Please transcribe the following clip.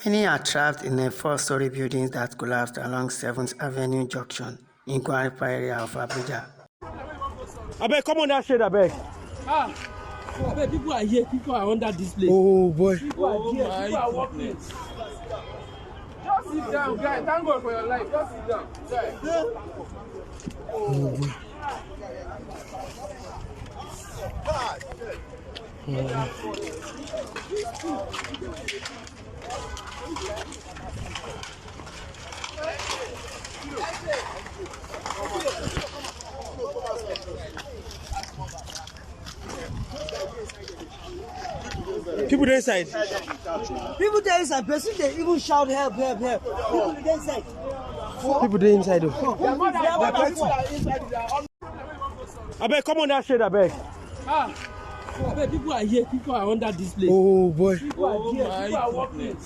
Many are trapped in a four-story building that collapsed along 7th Avenue junction in Gwarimpa area of Abuja. Abeg, come on that shade, abeg. Abeg, people are here, people are under this place. Oh boy. People are here, people are walking. Just sit down, guys. Thank God for your life. Just sit down. Guys. Oh boy. People dey inside. People dey inside. Person they even shout help, help, help. People dey inside. People dey inside though. Abeg, come on that shade, abeg. Abeg, people are here, people are under this place. Oh boy. People are here, people are walking.